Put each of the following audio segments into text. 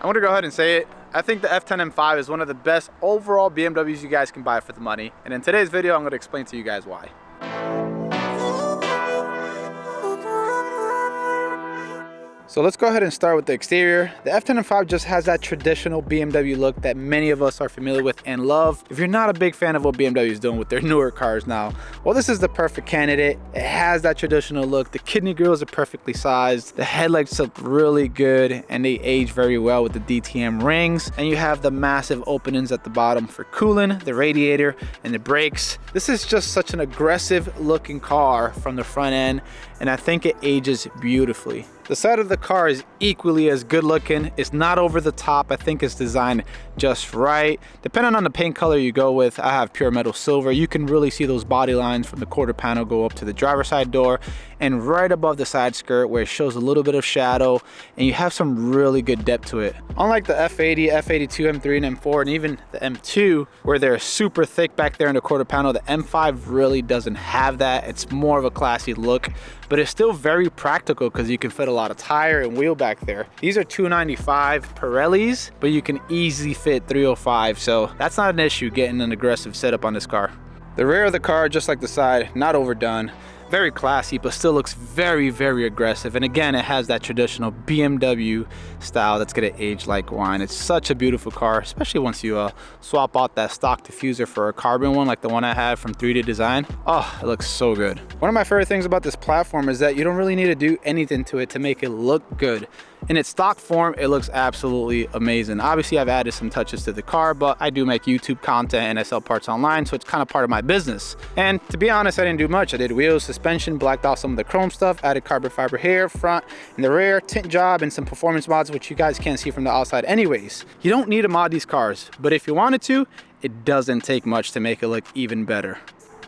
I'm gonna go ahead and say it. I think the F10 M5 is one of the best overall BMWs you guys can buy for the money. And in today's video, I'm gonna explain to you guys why. So let's go ahead and start with the exterior. The F10 M5 just has that traditional BMW look that many of us are familiar with and love. If you're not a big fan of what BMW is doing with their newer cars now, well, this is the perfect candidate. It has that traditional look. The kidney grills are perfectly sized. The headlights look really good and they age very well with the DTM rings. And you have the massive openings at the bottom for cooling, the radiator, and the brakes. This is just such an aggressive looking car from the front end, and I think it ages beautifully. The side of the car is equally as good looking. It's not over the top. I think it's designed just right. Depending on the paint color you go with, I have pure metal silver. You can really see those body lines from the quarter panel go up to the driver's side door and right above the side skirt where it shows a little bit of shadow, and you have some really good depth to it. Unlike the F80, F82, M3, and M4, and even the M2, where they're super thick back there in the quarter panel, the M5 really doesn't have that. It's more of a classy look, but it's still very practical because you can fit a lot of tire and wheel back there. These are 295 Pirellis, but you can easily fit 305, so that's not an issue getting an aggressive setup on this car. The rear of the car, just like the side, not overdone. Very classy, but still looks very, very aggressive. And again, it has that traditional BMW style that's gonna age like wine. It's such a beautiful car, especially once you swap out that stock diffuser for a carbon one like the one I had from 3D Design. Oh, it looks so good. One of my favorite things about this platform is that you don't really need to do anything to it to make it look good. In its stock form, it looks absolutely amazing. Obviously, I've added some touches to the car, but I do make YouTube content and I sell parts online, so it's kind of part of my business. And to be honest, I didn't do much. I did wheels, suspension, blacked out some of the chrome stuff, added carbon fiber here, front and the rear, tint job, and some performance mods, which you guys can't see from the outside anyways. You don't need to mod these cars, but if you wanted to, it doesn't take much to make it look even better.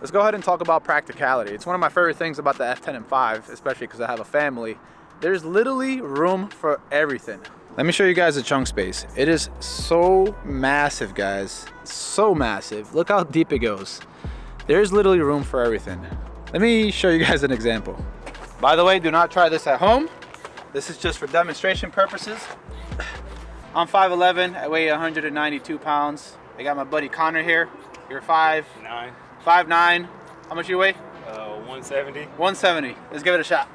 Let's go ahead and talk about practicality. It's one of my favorite things about the F10 M5, especially because I have a family. There's literally room for everything. Let me show you guys the trunk space. It is so massive, guys. So massive. Look how deep it goes. There's literally room for everything. Let me show you guys an example. By the way, do not try this at home. This is just for demonstration purposes. I'm 5'11", I weigh 192 pounds. I got my buddy Connor here. You're 5'9". 5'9". How much you weigh? 170. 170. Let's give it a shot.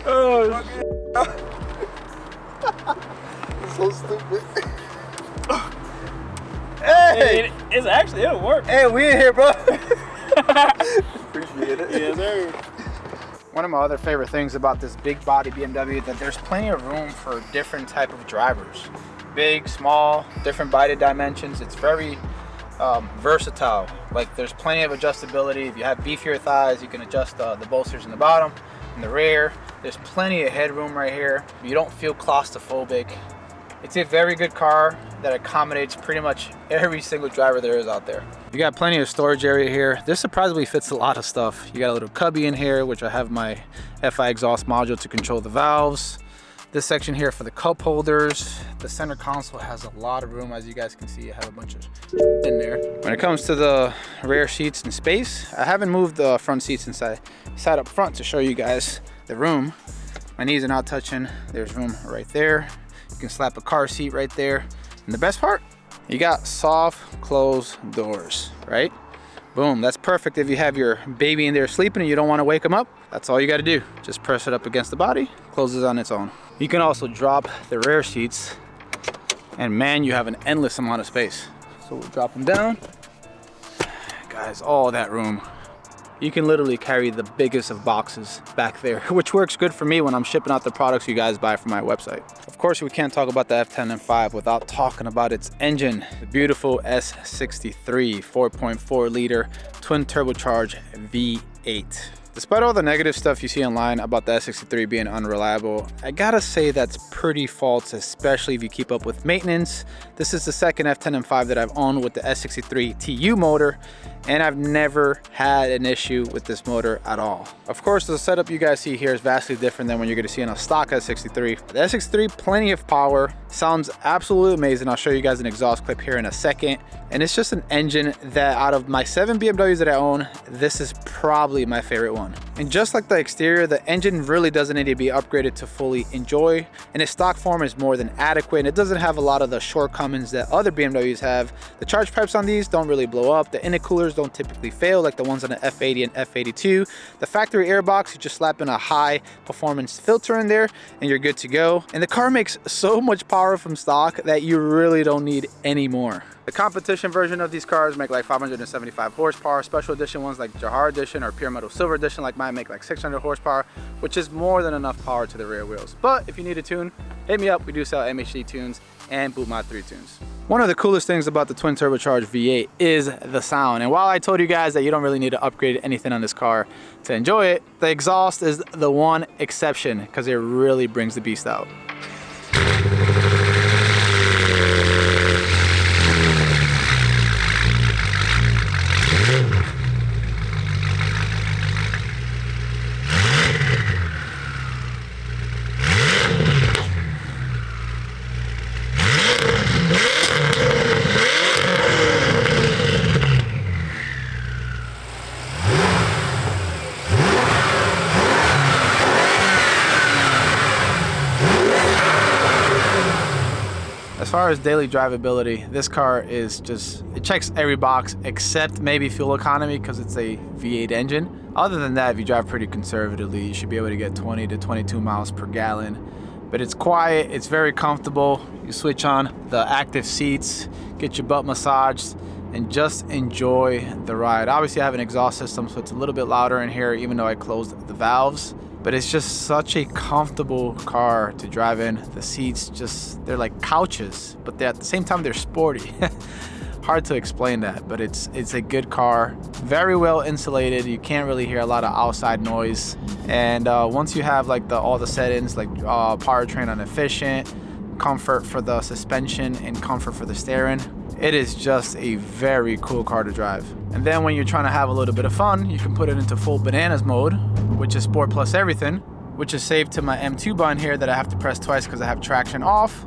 Oh, so stupid. hey, it's actually, it'll work. Hey, we in here, bro. Appreciate it. Yes, sir. One of my other favorite things about this big body BMW is that there's plenty of room for different type of drivers. Big, small, different body dimensions. It's very versatile. Like, there's plenty of adjustability. If you have beefier thighs, you can adjust the bolsters in the bottom and the rear. There's plenty of headroom right here. You don't feel claustrophobic. It's a very good car that accommodates pretty much every single driver there is out there. You got plenty of storage area here. This surprisingly fits a lot of stuff. You got a little cubby in here, which I have my FI exhaust module to control the valves. This section here for the cup holders. The center console has a lot of room. As you guys can see, I have a bunch of in there. When it comes to the rear seats and space, I haven't moved the front seats inside. Sat up front to show you guys the room. My knees are not touching. There's room right there. You can slap a car seat right there. And the best part, you got soft close doors, right? Boom, that's perfect if you have your baby in there sleeping and you don't want to wake them up. That's all you got to do. Just press it up against the body, closes on its own. You can also drop the rear seats, and man, you have an endless amount of space. So we'll drop them down. Guys, all that room. You can literally carry the biggest of boxes back there, which works good for me when I'm shipping out the products you guys buy from my website. Of course, we can't talk about the F10 M5 without talking about its engine. The beautiful S63 4.4 liter twin turbocharged V8. Despite all the negative stuff you see online about the S63 being unreliable, I gotta say that's pretty false, especially if you keep up with maintenance. This is the second F10 M5 that I've owned with the S63 TU motor, and I've never had an issue with this motor at all. Of course, the setup you guys see here is vastly different than when you're gonna see in a stock S63. The S63, plenty of power, sounds absolutely amazing. I'll show you guys an exhaust clip here in a second. And it's just an engine that out of my 7 BMWs that I own, this is probably my favorite one. on. And just like the exterior, the engine really doesn't need to be upgraded to fully enjoy, and its stock form is more than adequate, and it doesn't have a lot of the shortcomings that other BMWs have. The charge pipes on these don't really blow up, the intercoolers don't typically fail like the ones on the F80 and F82. The factory airbox, you just slap in a high performance filter in there and you're good to go. And the car makes so much power from stock that you really don't need any more. The competition version of these cars make like 575 horsepower. Special edition ones like Jahar edition or Pure Metal Silver edition like mine make like 600 horsepower, which is more than enough power to the rear wheels. But if you need a tune, hit me up. We do sell MHD tunes and Boot Mod 3 tunes. One of the coolest things about the twin turbocharged V8 is the sound. And while I told you guys that you don't really need to upgrade anything on this car to enjoy it, the exhaust is the one exception because it really brings the beast out. As far as daily drivability, this car is just, it checks every box except maybe fuel economy because it's a V8 engine. Other than that, if you drive pretty conservatively, you should be able to get 20 to 22 miles per gallon. But it's quiet, it's very comfortable. You switch on the active seats, get your butt massaged, and just enjoy the ride. Obviously I have an exhaust system, so it's a little bit louder in here even though I closed the valves. But it's just such a comfortable car to drive in. The seats just, they're like couches, but at the same time they're sporty. Hard to explain that, but it's a good car. Very well insulated. You can't really hear a lot of outside noise. And once you have like all the settings, like powertrain on efficient, comfort for the suspension, and comfort for the steering, it is just a very cool car to drive. And then when you're trying to have a little bit of fun, you can put it into full bananas mode, which is sport plus everything, which is saved to my M2 button here that I have to press twice because I have traction off.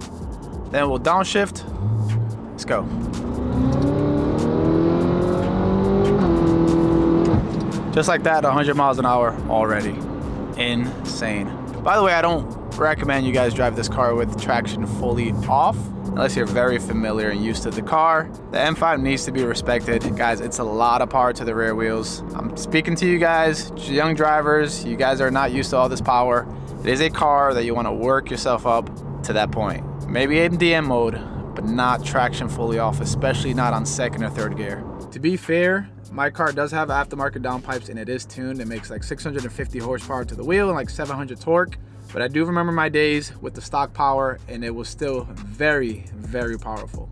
Then we'll downshift. Let's go. Just like that, 100 miles an hour already. Insane. By the way, I don't recommend you guys drive this car with traction fully off unless you're very familiar and used to the car. The M5 needs to be respected. Guys, it's a lot of power to the rear wheels. I'm speaking to you guys, young drivers. You guys are not used to all this power. It is a car that you want to work yourself up to that point. Maybe in DM mode, but not traction fully off, especially not on second or third gear. To be fair, my car does have aftermarket downpipes and it is tuned. It makes like 650 horsepower to the wheel and like 700 torque. But I do remember my days with the stock power and it was still very, very powerful.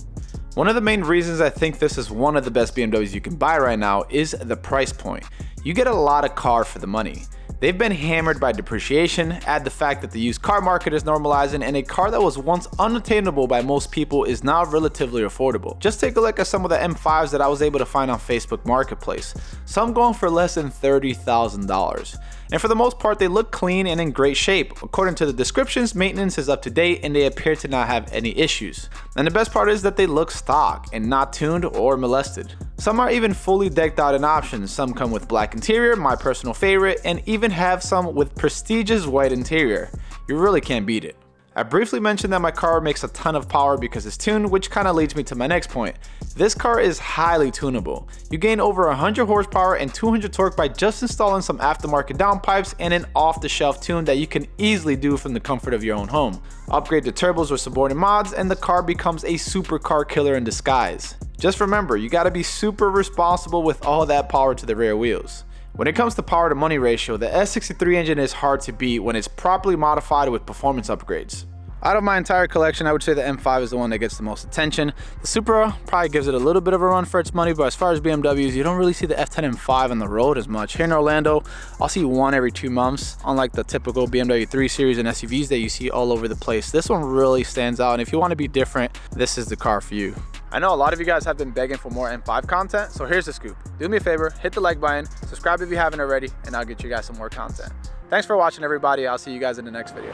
One of the main reasons I think this is one of the best BMWs you can buy right now is the price point. You get a lot of car for the money. They've been hammered by depreciation, add the fact that the used car market is normalizing, and a car that was once unattainable by most people is now relatively affordable. Just take a look at some of the M5s that I was able to find on Facebook Marketplace. Some going for less than $30,000. And for the most part, they look clean and in great shape. According to the descriptions, maintenance is up to date and they appear to not have any issues. And the best part is that they look stock and not tuned or molested. Some are even fully decked out in options. Some come with black interior, my personal favorite, and even have some with prestigious white interior. You really can't beat it. I briefly mentioned that my car makes a ton of power because it's tuned, which kind of leads me to my next point. This car is highly tunable. You gain over 100 horsepower and 200 torque by just installing some aftermarket downpipes and an off-the-shelf tune that you can easily do from the comfort of your own home. Upgrade the turbos with subordinate mods and the car becomes a supercar killer in disguise. Just remember, you gotta be super responsible with all that power to the rear wheels. When it comes to power to money ratio, the S63 engine is hard to beat when it's properly modified with performance upgrades. Out of my entire collection, I would say the M5 is the one that gets the most attention. The Supra probably gives it a little bit of a run for its money, but as far as BMWs, you don't really see the F10 M5 on the road as much. Here in Orlando, I'll see one every 2 months, unlike the typical BMW 3 Series and SUVs that you see all over the place. This one really stands out, and if you want to be different, this is the car for you. I know a lot of you guys have been begging for more M5 content, so here's the scoop. Do me a favor, hit the like button, subscribe if you haven't already, and I'll get you guys some more content. Thanks for watching, everybody. I'll see you guys in the next video.